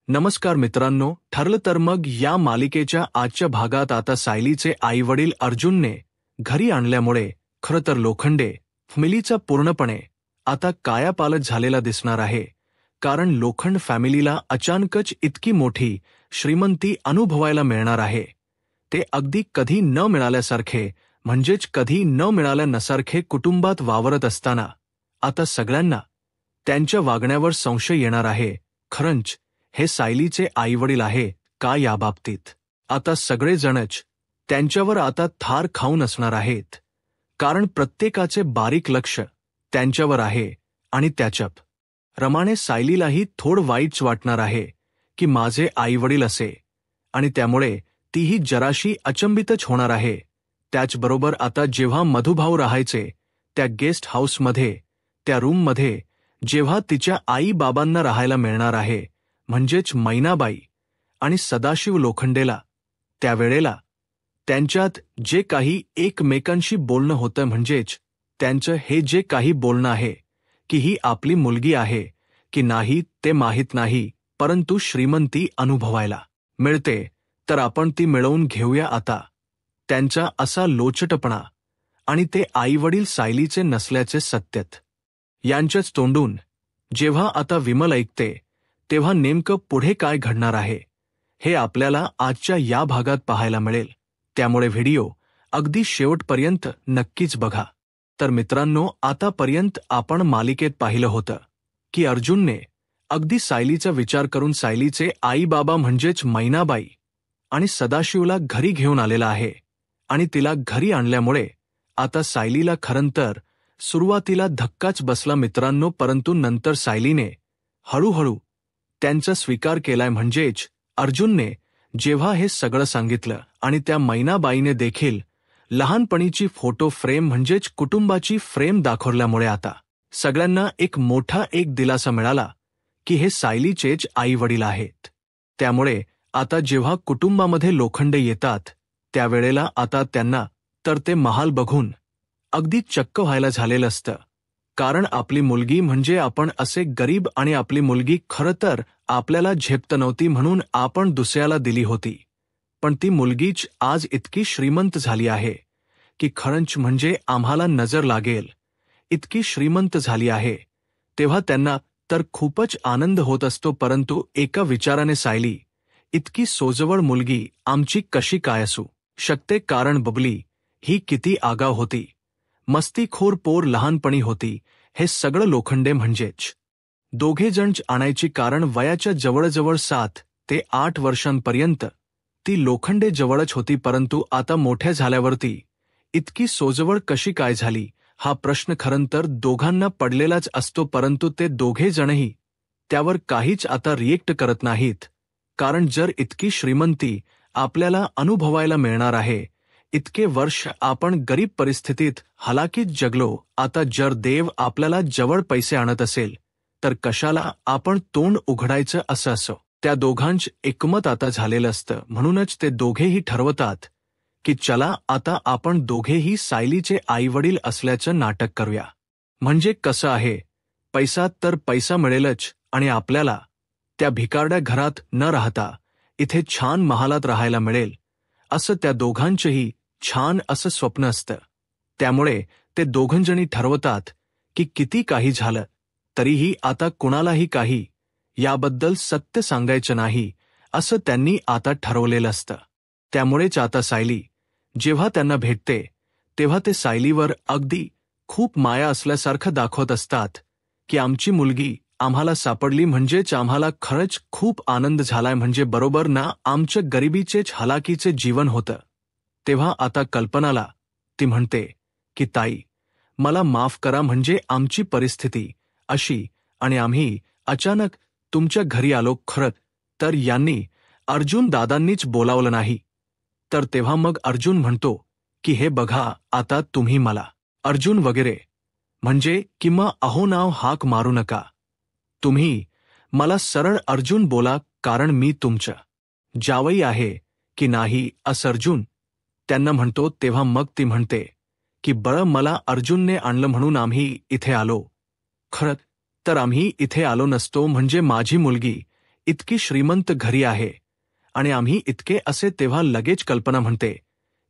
नमस्कार मित्रांनो, ठरलं तर मग या मालिकेच्या आजच्या भागात आता सायलीचे आईवडील अर्जुनने घरी आणल्यामुळे खरं तर लोखंडे फॅमिलीचा पूर्णपणे आता कायापालट झालेला दिसणार आहे. कारण लोखंड फॅमिलीला अचानकच इतकी मोठी श्रीमंती अनुभवायला मिळणार आहे. ते अगदी कधी न मिळाल्यासारखे म्हणजेच कधी न मिळाल्या नसारखे कुटुंबात वावरत असताना आता सगळ्यांना त्यांच्या वागण्यावर संशय येणार आहे. खरंच हे सायलीचे आईवडील आहे का याबाबतीत आता सगळेजणच त्यांच्यावर आता थार खाऊन असणार आहेत. कारण प्रत्येकाचे बारीक लक्ष त्यांच्यावर आहे आणि त्याच्याप रमाने सायलीलाही थोडं वाईट वाटणार आहे की माझे आईवडील असे, आणि त्यामुळे तीही जराशी अचंबितच होणार आहे. त्याचबरोबर आता जेव्हा मधुभाऊ राहायचे त्या गेस्ट हाऊसमध्ये, त्या रूममध्ये जेव्हा तिच्या आई बाबांना राहायला मिळणार आहे, म्हणजेच मैनाबाई आणि सदाशिव लोखंडेला, त्यावेळेला त्यांच्यात जे काही एकमेकांशी बोलणं होतं, म्हणजेच त्यांचं हे जे काही बोलणं आहे की ही आपली मुलगी आहे की नाही ते माहीत नाही, परंतु श्रीमंती अनुभवायला मिळते तर आपण ती मिळवून घेऊया. आता त्यांचा असा लोचटपणा आणि ते आईवडील सायलीचे नसल्याचे सत्यत यांच्याच तोंडून जेव्हा आता विमल ऐकते, तेव्हा नेमकं पुढे काय घडणार आहे हे आपल्याला आजच्या या भागात पाहायला मिळेल. त्यामुळे व्हिडिओ अगदी शेवटपर्यंत नक्कीच बघा. तर मित्रांनो, आतापर्यंत आपण मालिकेत पाहिलं होतं की अर्जुनने अगदी सायलीचा विचार करून सायलीचे आई बाबा म्हणजेच मैनाबाई आणि सदाशिवला घरी घेऊन आलेला आहे. आणि तिला घरी आणल्यामुळे आता सायलीला खरं तर सुरुवातीला धक्काच बसला मित्रांनो, परंतु नंतर सायलीने हळूहळू त्यांचा स्वीकार केलाय. म्हणजेच अर्जुनने जेव्हा हे सगळं सांगितलं आणि त्या मैनाबाईने देखील लहानपणीची फोटो फ्रेम म्हणजेच कुटुंबाची फ्रेम दाखवल्यामुळे आता सगळ्यांना एक मोठा दिलासा मिळाला की हे सायलीचेच आई वडील आहेत. त्यामुळे आता जेव्हा कुटुंबामध्ये लोखंडे येतात त्यावेळेला आता त्यांना तर ते महाल बघून अगदी चक्क व्हायला झालेलं असतं. कारण आपली मुलगी म्हणजे आपण असे गरीब, आणि आपली मुलगी खरं तर आपल्याला झेपत नव्हती म्हणून आपण दुसऱ्याला दिली होती, पण ती मुलगीच आज इतकी श्रीमंत झाली आहे की खरंच म्हणजे आम्हाला नजर लागेल इतकी श्रीमंत झाली आहे. तेव्हा त्यांना तर खूपच आनंद होत असतो, परंतु एका विचाराने सायली इतकी सोजवळ मुलगी आमची कशी काय असू शकते. कारण बबली ही किती आगाव होती, मस्तीखोर पोर लहानपणी होती. हे सगळं लोखंडे म्हणजेच दोघे जण आणायची, कारण वयाच्या जवळजवळ 7 ते 8 वर्षांपर्यंत ती लोखंडे जवळच होती. परंतु आता मोठ्या झाल्यावरती इतकी सोजवळ कशी काय झाली हा प्रश्न खरं तर दोघांना पडलेलाच असतो. परंतु ते दोघे जणही त्यावर काहीच आता रिएक्ट करत नाहीत. कारण जर इतकी श्रीमंती आपल्याला अनुभवायला मिळणार आहे, इतके वर्ष आपण गरीब परिस्थितीत हलाखीत जगलो, आता जर देव आपल्याला जवळ पैसे आणत असेल तर कशाला आपण तोंड उघडायचं असं त्या दोघांच एकमत आता झालेलं असतं. म्हणूनच ते दोघेही ठरवतात की चला आता आपण दोघेही सायलीचे आईवडील असल्याचं नाटक करूया. म्हणजे कसं आहे, पैसा तर पैसा मिळेलच आणि आपल्याला त्या भिकारड्या घरात न राहता इथे छान महालात राहायला मिळेल, असं त्या दोघांचेही छान असं स्वप्न असतं. त्यामुळे ते दोघंजणी ठरवतात की किती काही झालं तरीही आता कुणालाही काही याबद्दल सत्य सांगायचं नाही, असं त्यांनी आता ठरवलेलं असतं. त्यामुळेच आता सायली जेव्हा त्यांना भेटते तेव्हा ते सायलीवर अगदी खूप माया असल्यासारखं दाखवत असतात की आमची मुलगी आम्हाला सापडली, म्हणजेच आम्हाला खरंच खूप आनंद झालाय, म्हणजे बरोबर ना आमच्या गरिबीचेच हलाकीचे जीवन होतं. तेव्हा आता कल्पनाला ती म्हणते की ताई मला माफ करा, म्हणजे आमची परिस्थिती अशी आणि आम्ही अचानक तुमच्या घरी आलो. खरं तर यांनी अर्जुन दादांनीच बोलावलं नाही. तर तेव्हा मग अर्जुन म्हणतो की हे बघा, आता तुम्ही मला अर्जुन वगैरे म्हणजे किंवा अहो नाव हाक मारू नका, तुम्ही मला सरळ अर्जुन बोला, कारण मी तुमचं जावई आहे की नाही असं अर्जुन त्यांना म्हणतो. तेव्हा मग ती म्हणते की बरं, मला अर्जुनने आणलं म्हणून आम्ही इथे आलो. खरं तर आम्ही इथे आलो नसतो, म्हणजे माझी मुलगी इतकी श्रीमंत घरी आहे आणि आम्ही इतके असे, तेव्हा लगेच कल्पना म्हणते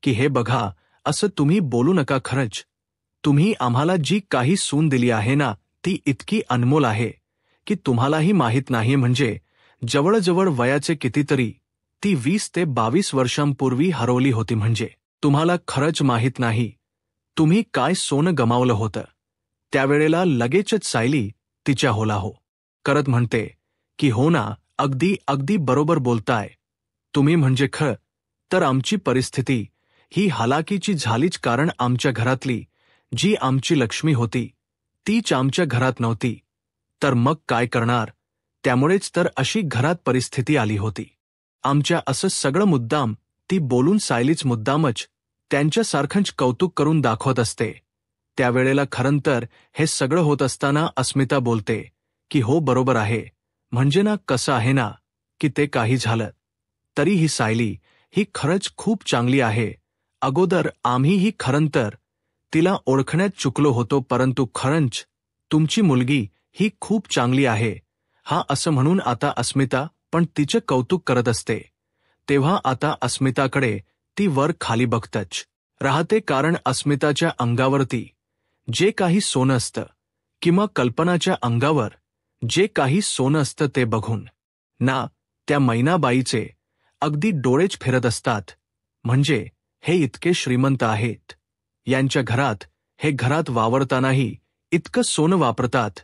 की हे बघा, असं तुम्ही बोलू नका. खरंच तुम्ही आम्हाला जी काही सून दिली आहे ना, ती इतकी अनमोल आहे की तुम्हालाही माहीत नाही. म्हणजे जवळजवळ वयाचे कितीतरी, ती 20 ते 22 वर्षांपूर्वी हरवली होती. म्हणजे तुम्हाला खरंच माहीत नाही तुम्ही काय सोनं गमावलं होतं. त्यावेळेला लगेचच सायली तिच्या होला हो करत म्हणते की हो ना, अगदी अगदी बरोबर बोलताय तुम्ही. म्हणजे खरं तर आमची परिस्थिती ही हालाकीची झालीच, कारण आमच्या घरातली जी आमची लक्ष्मी होती तीच आमच्या घरात नव्हती. तर मग काय करणार, त्यामुळेच तर अशी घरात परिस्थिती आली होती. आमच्या असं सगळं मुद्दाम ती बोलून सायलीच मुद्दामच त्यांच्यासारखंच कौतुक करून दाखवत असते. त्यावेळेला खरं तर हे सगळं होत असताना अस्मिता बोलते की हो बरोबर आहे, म्हणजे ना कसं आहे ना की ते काही झालं तरी ही सायली ही खरंच खूप चांगली आहे. अगोदर आम्हीही खरं तर तिला ओळखण्यात चुकलो होतो, परंतु खरंच तुमची मुलगी ही खूप चांगली आहे. हा असं म्हणून आता अस्मिता पण तिचे कौतुक करत असते. तेव्हा आता अस्मिताकडे ती वर खाली बघतच राहते, कारण अस्मिताच्या अंगावरती जे काही सोनं असतं किंवा कल्पनाच्या अंगावर जे काही सोनं असतं ते बघून ना त्या मैनाबाईचे अगदी डोळेच फिरत असतात. म्हणजे हे इतके श्रीमंत आहेत, यांच्या घरात हे घरात वावरतानाही इतकं सोनं वापरतात.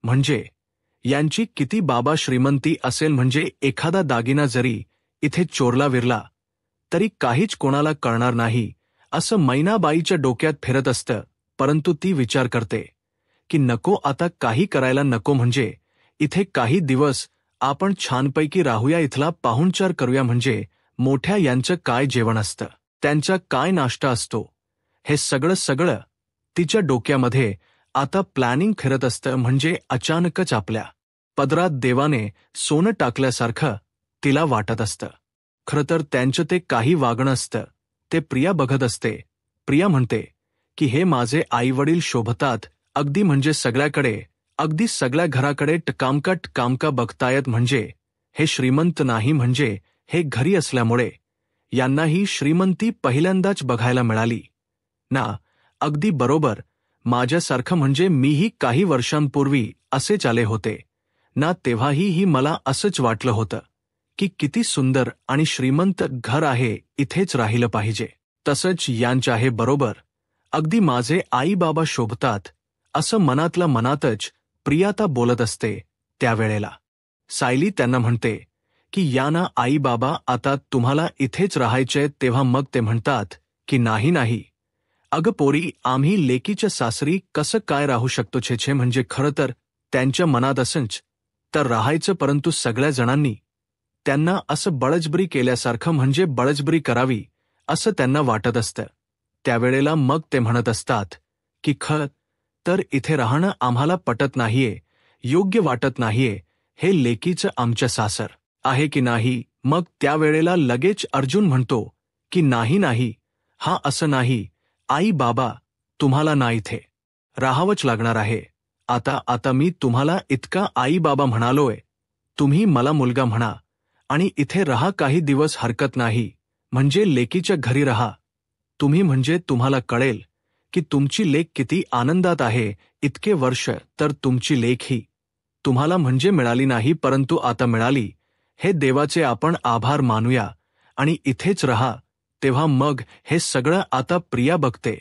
म्हणजे यांची किती बाबा श्रीमंती असेल. म्हणजे एखादा दागिना जरी इथे चोरला विरला तरी काहीच कोणाला कळणार नाही, असं मैनाबाईच्या डोक्यात फिरत असतं. परंतु ती विचार करते की नको, आता काही करायला नको. म्हणजे इथे काही दिवस आपण छानपैकी राहूया, इथला पाहुणचार करूया. म्हणजे मोठ्या यांचं काय जेवण असतं, त्यांचा काय नाश्ता असतो, हे सगळं तिच्या डोक्यामध्ये आता प्लॅनिंग फिरत असतं. म्हणजे अचानकच आपल्या पदरात देवाने सोनं टाकल्यासारखं तिला वाटत असतं. खरं तर त्यांचं ते काही वागणं असतं ते प्रिया बघत असते. प्रिया म्हणते की हे माझे आईवडील शोभतात अगदी, म्हणजे सगळ्याकडे, अगदी सगळ्या घराकडे टकामका बघतायत. म्हणजे हे श्रीमंत नाही, म्हणजे हे घरी असल्यामुळे यांना ही श्रीमंती पहिल्यांदाच बघायला मिळाली ना. अगदी बरोबर माझ्यासारखं, म्हणजे मीही काही वर्षांपूर्वी असेच आले होते ना, तेव्हाही मला असंच वाटलं होतं की किती सुंदर आणि श्रीमंत घर आहे, इथेच राहिलं पाहिजे. तसंच यांच्या आहे बरोबर, अगदी माझे आई बाबा शोभतात, असं मनातल्या मनातच प्रियाता बोलत असते. त्यावेळेला सायली त्यांना म्हणते की या ना आई बाबा, आता तुम्हाला इथेच राहायचंय. तेव्हा मग ते म्हणतात की नाही, अगं पोरी, आम्ही लेकीच्या सासरी कसं काय राहू शकतो. छे, म्हणजे खरं तर त्यांच्या मनात असंच तर राहायचं, परंतु सगळ्या जणांनी त्यांना असं बळजबरी केल्यासारखं, म्हणजे बळजबरी करावी असं त्यांना वाटत असतं. त्यावेळेला मग ते म्हणत असतात की खरं तर इथे राहणं आम्हाला पटत नाहीये, योग्य वाटत नाहीये. हे लेकीचं आमच्या सासर आहे की नाही. मग त्यावेळेला लगेच अर्जुन म्हणतो की नाही, हा असं नाही आई बाबा, तुम्हाला ना इथे राहावंच लागणार आहे. आता मी तुम्हाला इतका आई बाबा म्हणालोय, तुम्ही मला मुलगा म्हणा आणि इथे राहा काही दिवस, हरकत नाही. म्हणजे लेकीच्या घरी राहा तुम्ही, म्हणजे तुम्हाला कळेल की तुमची लेक किती आनंदात आहे. इतके वर्ष तर तुमची लेक ही तुम्हाला म्हणजे मिळाली नाही, परंतु आता मिळाली. हे देवाचे आपण आभार मानूया आणि इथेच राहा. तेव्हा मग हे सगळं आता प्रिया बघते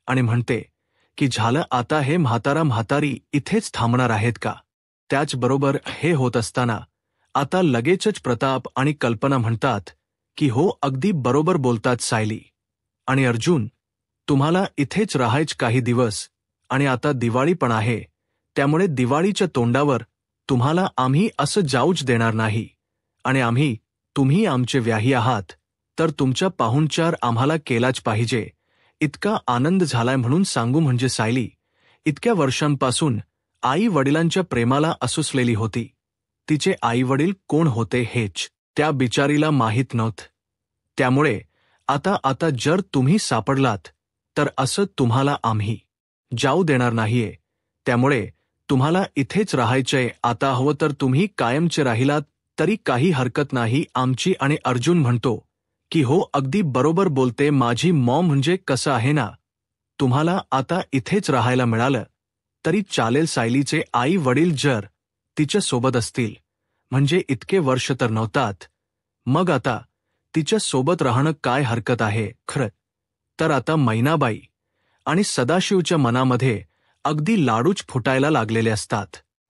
आणि म्हणते की झालं, आता हे म्हातारी इथेच थांबणार आहेत का. त्याचबरोबर हे होत असताना आता लगेचच प्रताप आणि कल्पना म्हणतात की हो, अगदी बरोबर बोलतात सायली आणि अर्जुन, तुम्हाला इथेच राहायच काही दिवस. आणि आता दिवाळी पण आहे, त्यामुळे दिवाळीच्या तोंडावर तुम्हाला आम्ही असं जाऊच देणार नाही. आणि तुम्ही आमचे व्याही आहात, तर तुमचा पाहुणचार आम्हाला केलाच पाहिजे. इतका आनंद झालाय म्हणून सांगू. म्हणजे सायली इतक्या वर्षांपासून आई वडिलांच्या प्रेमाला असुसलेली होती. तिचे आई वडील कोण होते हेच त्या बिचारीला माहीत नव्हतं. त्यामुळे आता जर तुम्ही सापडलात तर असं तुम्हाला आम्ही जाऊ देणार नाहीये. त्यामुळे तुम्हाला इथेच राहायचंय. आता हवं तर तुम्ही कायमचे राहिलात तरी काही हरकत नाही आमची, आणि अर्जुन म्हणतो की हो अगदी बरोबर बोलते माझी मॉम, म्हणजे कसं आहे ना, तुम्हाला आता इथेच राहायला मिळालं तरी चालेल. सायलीचे आई वडील जर तिच्या सोबत असतील, म्हणजे इतके वर्ष तर नव्हतात, मग आता तिच्या सोबत राहणं काय हरकत आहे. खरं तर आता मैनाबाई आणि सदाशिवच्या मनामध्ये अगदी लाडूच फुटायला लागलेले असतात.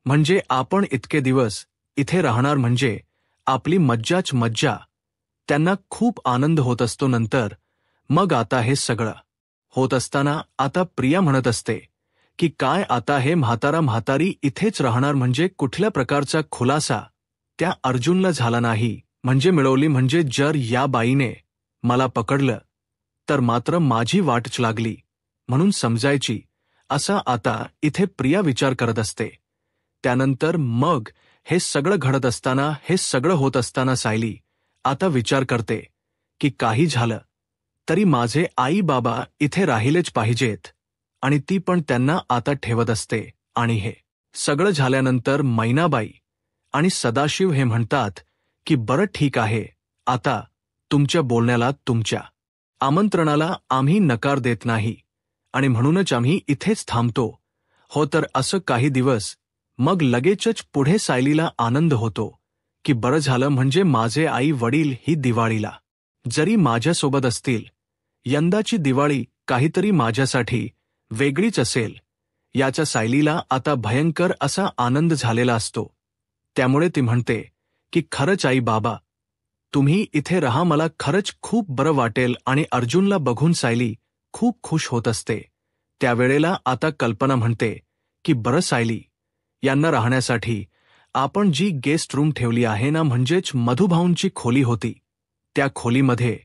म्हणजे आपण इतके दिवस इथे राहणार म्हणजे आपली मज्जाच मज्जा. त्यांना खूप आनंद होत असतो. नंतर मग आता हे सगळं होत असताना आता प्रिया म्हणत असते की काय आता हे म्हातारा म्हातारी इथेच राहणार, म्हणजे कुठल्या प्रकारचा खुलासा त्या अर्जुनला झाला नाही. म्हणजे मिळवली, म्हणजे जर या बाईने मला पकडलं तर मात्र माझी वाटच लागली म्हणून समजायची, असा आता इथे प्रिया विचार करत असते. त्यानंतर मग हे सगळं घडत असताना, हे सगळं होत असताना सायली आता विचार करते की काही झालं तरी माझे आई बाबा इथे राहिलेच पाहिजेत, आणि ती पण त्यांना आता ठेवत असते. आणि हे सगळं झाल्यानंतर मैनाबाई आणि सदाशिव हे म्हणतात की बरं ठीक आहे, आता तुमच्या बोलण्याला, तुमच्या आमंत्रणाला आम्ही नकार देत नाही, आणि म्हणूनच आम्ही इथेच थांबतो. हो तर असं काही दिवस मग लगेचच पुढे सायलीला आनंद होतो की बरं झालं, म्हणजे माझे आई वडील ही दिवाळीला जरी माझ्यासोबत असतील, यंदाची दिवाळी काहीतरी माझ्यासाठी वेगळीच असेल, याचा सायलीला आता भयंकर असा आनंद झालेला असतो. त्यामुळे ती म्हणते की खरंच आई बाबा तुम्ही इथे राहा, मला खरंच खूप बरं वाटेल. आणि अर्जुनला बघून सायली खूप खुश होत असते. त्यावेळेला आता कल्पना म्हणते की बरं सायली, यांना राहण्यासाठी आपण जी गेस्ट रूम ठेवली आहे ना, म्हणजेच मधुभाऊंची खोली होती, त्या खोलीमध्ये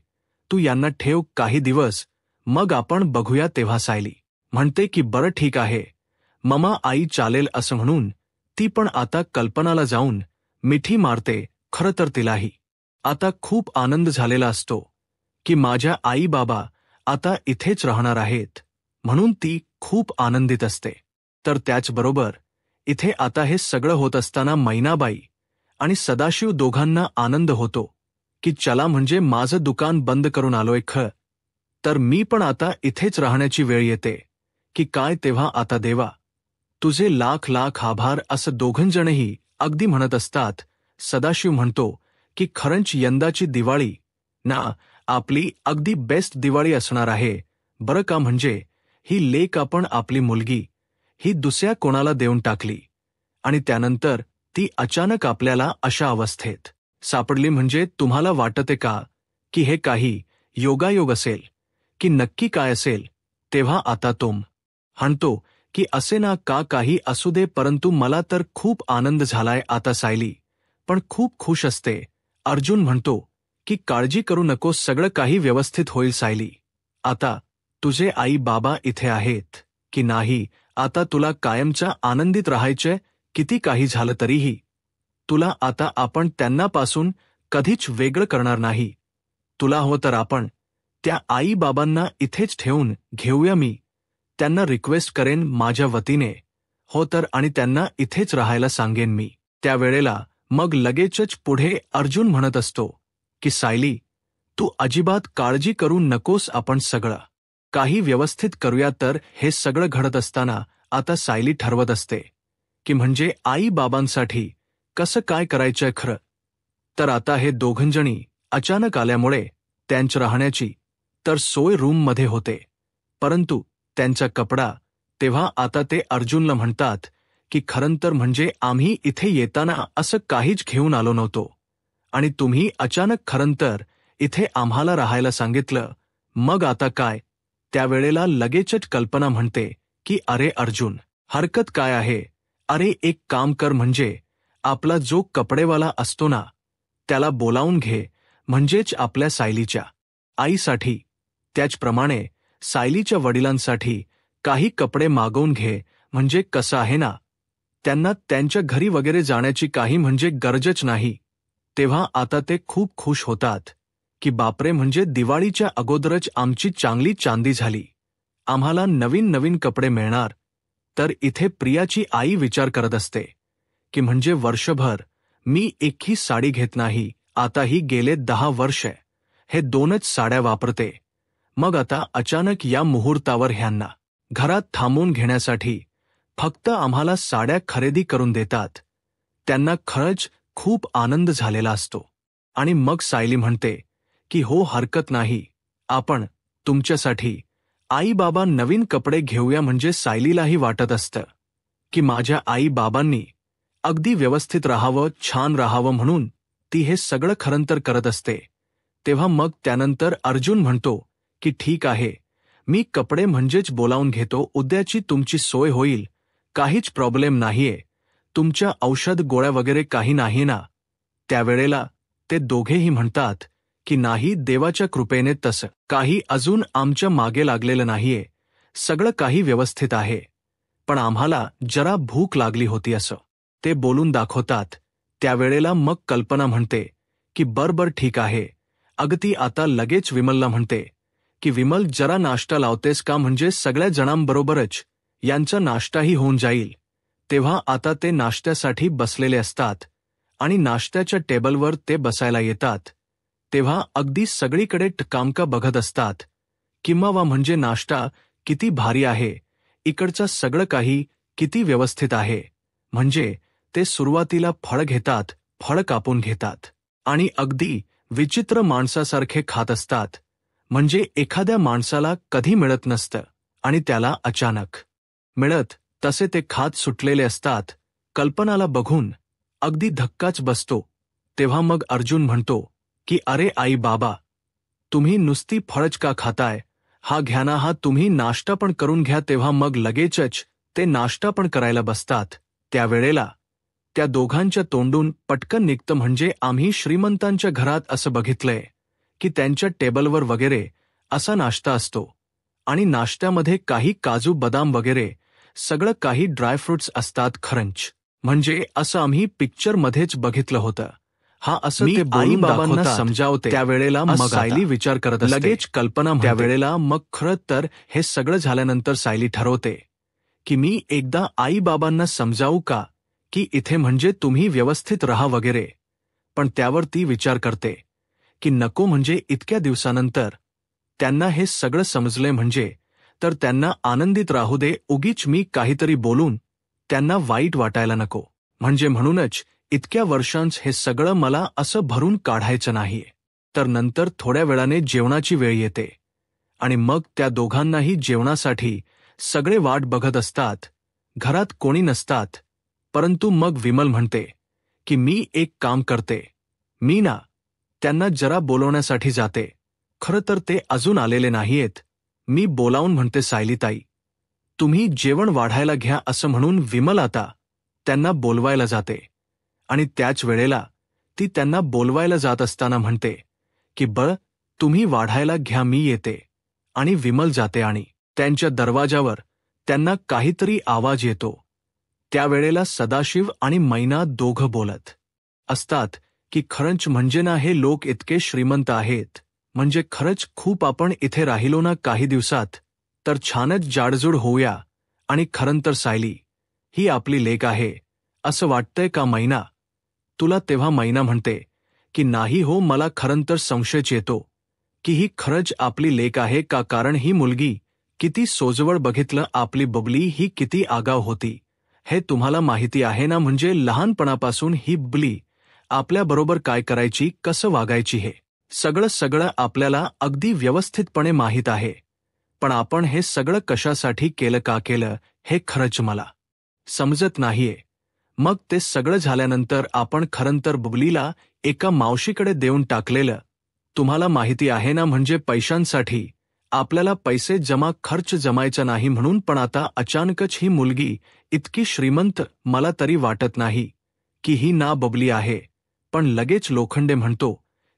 तू यांना ठेव काही दिवस, मग आपण बघूया तेव्हा. सायली म्हणते की बरं ठीक आहे ममा आई, चालेल. असं म्हणून ती पण आता कल्पनाला जाऊन मिठी मारते. खरं तर तिलाही आता खूप आनंद झालेला असतो की माझ्या आई बाबा आता इथेच राहणार आहेत, म्हणून ती खूप आनंदित असते. तर त्याचबरोबर इथे आता हे सगळं होत असताना मैनाबाई आणि सदाशिव दोघांना आनंद होतो की चला, म्हणजे माझं दुकान बंद करून आलोय तर मी पण आता इथेच राहण्याची वेळ येते की काय. तेव्हा आता देवा तुझे लाख लाख आभार, असं दोघंजणही अगदी म्हणत असतात. सदाशिव म्हणतो की खरंच यंदाची दिवाळी ना आपली अगदी बेस्ट दिवाळी असणार आहे बरं का, म्हणजे ही लेक आपण आपली मुलगी ही दुसऱ्या कोणाला देऊन टाकली, आणि त्यानंतर ती अचानक आपल्याला अशा अवस्थेत सापडली. म्हणजे तुम्हाला वाटते का की हे काही योगायोग असेल की नक्की काय असेल. तेव्हा आता तोम म्हणतो की असे ना का काही असू दे, परंतु मला तर खूप आनंद झालाय आता. सायली पण खूप खुश असते. अर्जुन म्हणतो की काळजी करू नको, सगळं काही व्यवस्थित होईल सायली. आता तुझे आई बाबा इथे आहेत की नाही, आता तुला कायमच्या आनंदित राहायचंय, किती काही झालं तरीही तुला आता आपण त्यांनापासून कधीच वेगळं करणार नाही. तुला हवं तर आपण त्या आई बाबांना इथेच ठेवून घेऊया, मी त्यांना रिक्वेस्ट करेन माझ्या वतीने. हो तर, आणि त्यांना इथेच राहायला सांगेन मी. त्यावेळेला मग लगेचच पुढे अर्जुन म्हणत असतो की सायली तू अजिबात काळजी करू नकोस, आपण सगळं काही व्यवस्थित करूया. तर हे सगळं घडत असताना आता सायली ठरवत असते की म्हणजे आई बाबांसाठी कसं काय करायचंय. खरं तर आता हे दोघंजणी अचानक आल्यामुळे त्यांच्या राहण्याची तर सोय रूममध्ये होते, परंतु त्यांचा कपडा. तेव्हा आता ते अर्जुनला म्हणतात की खरं तर म्हणजे आम्ही इथे येताना असं काहीच घेऊन आलो नव्हतो, आणि तुम्ही अचानक खरं तर इथे आम्हाला राहायला सांगितलं, मग आता काय. त्यावेळेला लगेचच कल्पना म्हणते की अरे अर्जुन, हरकत काय आहे, अरे एक काम कर, म्हणजे आपला जो कपडेवाला असतो ना त्याला बोलावून घे, म्हणजेच आपल्या सायलीच्या आईसाठी, त्याचप्रमाणे सायलीच्या वडिलांसाठी काही कपडे मागवून घे. म्हणजे कसं आहे ना, त्यांना त्यांच्या घरी वगैरे जाण्याची काही म्हणजे गरजच नाही. तेव्हा आता ते खूप खुश होतात की बापरे, म्हणजे दिवाळीच्या अगोदरच आमची चांगली चांदी झाली, आम्हाला नवीन नवीन कपडे मिळणार. तर इथे प्रियाची आई विचार करत असते की म्हणजे वर्षभर मी एकही साडी घेत नाही, आताही गेले 10 वर्ष हे 2च साड्या वापरते. मग आता अचानक या मुहूर्तावर ह्यांना घरात थांबून घेण्यासाठी फक्त आम्हाला साड्या खरेदी करून देतात. त्यांना खरंच खूप आनंद झालेला असतो. आणि मग सायली म्हणते की हो, हरकत नाही, आपण तुमच्यासाठी आई बाबा नवीन कपडे घेऊया. म्हणजे सायलीलाही वाटत असतं की माझ्या आई बाबांनी अगदी व्यवस्थित राहावं, छान राहावं, म्हणून ती हे सगळं खरंतर करत असते. तेव्हा मग त्यानंतर अर्जुन म्हणतो की ठीक आहे, मी कपडे म्हणजेच बोलावून घेतो, उद्याची तुमची सोय होईल, काहीच प्रॉब्लेम नाहीये, तुमच्या औषध गोळ्या वगैरे काही नाही ना. त्यावेळेला ते दोघेही म्हणतात की नाही, देवाच्या कृपेने तसं काही अजून आमच्या मागे लागलेलं नाहीये, सगळं काही व्यवस्थित आहे, पण आम्हाला जरा भूक लागली होती असं ते बोलून दाखवतात. त्यावेळेला मग कल्पना म्हणते की बरं ठीक आहे. अगदी आता लगेच विमलला म्हणते की विमल, जरा नाश्ता लावतेस का, म्हणजे सगळ्या जणांबरोबरच यांचा नाश्ताही होऊन जाईल. तेव्हा आता ते नाश्त्यासाठी बसलेले असतात आणि नाश्त्याच्या टेबलवर ते बसायला येतात. तेव्हा अगदी सगळीकडे टकामका बघत असतात. किंवा म्हणजे नाश्ता किती भारी आहे, इकडचं सगळं काही किती व्यवस्थित आहे. म्हणजे ते सुरुवातीला फळ घेतात, फळ कापून घेतात आणि अगदी विचित्र माणसासारखे खात असतात. म्हणजे एखाद्या माणसाला कधी मिळत नसतं आणि त्याला अचानक मिळत तसे ते खात सुटलेले असतात. कल्पनाला बघून अगदी धक्काच बसतो. तेव्हा मग अर्जुन म्हणतो की अरे आई बाबा, तुम्ही नुसती फळच का खाताय, हा घ्या ना, हा तुम्ही नाश्ता पण करून घ्या. तेव्हा मग लगेचच ते नाश्ता पण करायला बसतात. त्यावेळेला त्या दोघांच्या तोंडून पटकन निघतं, म्हणजे आम्ही श्रीमंतांच्या घरात असं बघितलंय की त्यांच्या टेबलवर वगैरे असा नाश्ता असतो आणि नाश्त्यामध्ये काही काजू बदाम वगैरे सगळं काही ड्रायफ्रुट्स असतात. खरंच म्हणजे असं आम्ही पिक्चरमध्येच बघितलं होतं. हा असं ते आई बाबांना समजावते. त्यावेळेला मग सायली विचार करत असते. लगेच कल्पना म्हणते. त्यावेळेला मग खरं तर हे सगळं झाल्यानंतर सायली ठरवते की मी एकदा आई बाबांना समजावू का, की इथे म्हणजे तुम्ही व्यवस्थित राहा वगैरे. पण त्यावर ती विचार करते की नको, म्हणजे इतक्या दिवसानंतर त्यांना हे सगळं समजले, म्हणजे तर त्यांना आनंदित राहू दे, उगीच मी काहीतरी बोलून त्यांना वाईट वाटायला नको. म्हणजे म्हणूनच इतक्या वर्षांच हे सगळं मला असं भरून काढायचं नाहीये. तर नंतर थोड्या वेळाने जेवणाची वेळ येते आणि मग त्या दोघांनाही जेवणासाठी सगळे वाट बघत असतात. घरात कोणी नसतात. परंतु मग विमल म्हणते की मी एक काम करते, मी ना त्यांना जरा बोलवण्यासाठी जाते. खरं तर ते अजून आलेले नाहीयेत. मी बोलावून म्हणते सायलीताई, तुम्ही जेवण वाढायला घ्या, असं म्हणून विमल आता त्यांना बोलवायला जाते. आणि त्याच वेळेला ती त्यांना बोलवायला जात असताना म्हणते की बळ, तुम्ही वाढायला घ्या, मी येते. आणि विमल जाते आणि त्यांच्या दरवाजावर त्यांना काहीतरी आवाज येतो. त्यावेळेला सदाशिव आणि मैना दोघं बोलत असतात की खरंच म्हणजे ना, हे लोक इतके श्रीमंत आहेत, म्हणजे खरंच खूप, आपण इथे राहिलो ना काही दिवसात तर छानच जाडजूड होऊया. आणि खरंतर सायली ही आपली लेक आहे असं वाटतंय का मैना तुला. तेव्हा मैना म्हणते की नाही हो, मला खरंतर संशयच येतो की ही खरंच आपली लेक आहे का, कारण ही मुलगी किती सोजवळ, बघितलं आपली बबली ही किती आगाव होती, हे तुम्हाला माहिती आहे ना. म्हणजे लहानपणापासून ही बबली आपल्याबरोबर काय करायची, कसं वागायची, हे सगळं आपल्याला अगदी व्यवस्थितपणे माहीत आहे. पण आपण हे सगळं कशासाठी केलं, का केलं, हे खरंच मला समजत नाहीये. मग ते सगळं झाल्यानंतर आपण खरंतर बबलीला एका मावशीकडे देऊन टाकलेलं. तुम्हाला माहिती आहे ना, म्हणजे पैशांसाठी आपल्याला पैसे खर्च जमायचा नाही म्हणून. पण आता अचानकच ही मुलगी इतकी श्रीमंत, मला तरी वाटत नाही की ही ना बबली आहे. पण लगेच लोखंडे म्हणतो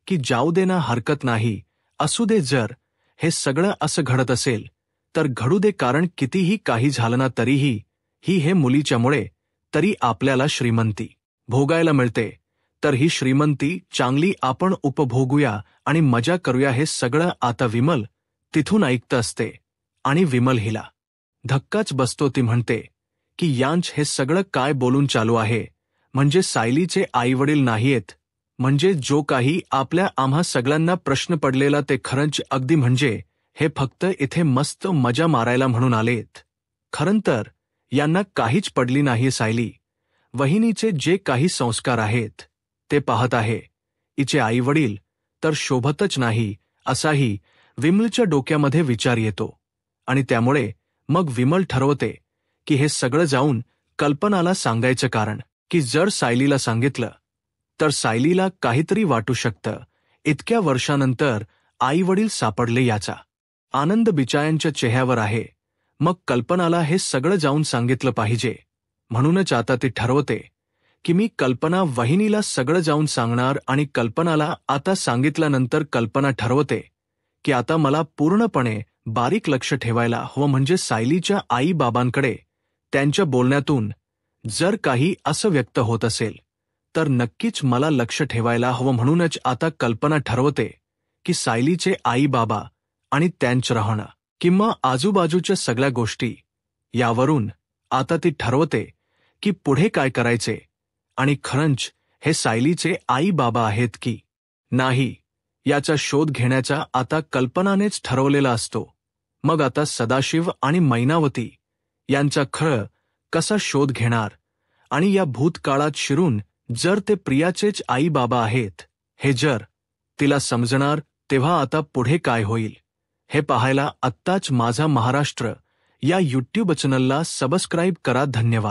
की जाऊ दे ना, हरकत नाही, असू दे, जर हे सगळं असं घडत असेल तर घडू दे, कारण कितीही काही झालं ना तरीही ही हे मुलीच्यामुळे तरी आपल्याला श्रीमंती भोगायला मिळते. तर ही श्रीमंती चांगली आपण उपभोगूया आणि मजा करूया. हे सगळं आता विमल तिथून ऐकत असते आणि विमल हिला धक्काच बसतो. ती म्हणते की यांच हे सगळं काय बोलून चालू आहे, म्हणजे सायलीचे आईवडील नाहीयेत, म्हणजे जो काही आपल्या आम्हा सगळ्यांना प्रश्न पडलेला ते खरंच अगदी म्हणजे हे फक्त इथे मस्त मजा मारायला म्हणून आलेत. खरं तर यांना काहीच पडली नाही. सायली वहिनीचे जे काही संस्कार आहेत ते पाहत आहे. हिचे आईवडील तर शोभतच नाही असाही विमलच्या डोक्यामध्ये विचार येतो आणि त्यामुळे मग विमल ठरवते की हे सगळं जाऊन कल्पनाला सांगायचं, कारण की जर सायलीला सांगितलं तर सायलीला काहीतरी वाटू शकतं. इतक्या वर्षानंतर आईवडील सापडले याचा आनंद बिचाऱ्यांच्या चेहऱ्यावर आहे. मग कल्पनाला हे सगळं जाऊन सांगितलं पाहिजे. म्हणूनच आता ती ठरवते की मी कल्पना वहिनीला सगळं जाऊन सांगणार आणि कल्पनाला आता सांगितल्यानंतर कल्पना ठरवते की आता मला पूर्णपणे बारीक लक्ष ठेवायला हवं, म्हणजे सायलीच्या आई बाबांकडे त्यांच्या बोलण्यातून जर काही असं व्यक्त होत असेल तर नक्कीच मला लक्ष ठेवायला हवं. म्हणूनच आता कल्पना ठरवते की सायलीचे आई बाबा आणि त्यांचं राहणं किंवा आजूबाजूच्या सगळ्या गोष्टी यावरून आता ती ठरवते की पुढे काय करायचे आणि खरंच हे सायलीचे आई बाबा आहेत की नाही याचा शोध घेण्याचा आता कल्पनानेच ठरवलेला असतो. मग आता सदाशिव आणि मैनावती यांचा खरं कसा शोध घेणार आणि या भूतकाळात शिरून जर ते प्रियाचेच आई बाबा आहेत हे जर तिला समजणार, तेव्हा आता पुढे काय होईल हे पाहायला आत्ताच माझा महाराष्ट्र या यूट्यूब चॅनलला सबस्क्राईब करा. धन्यवाद.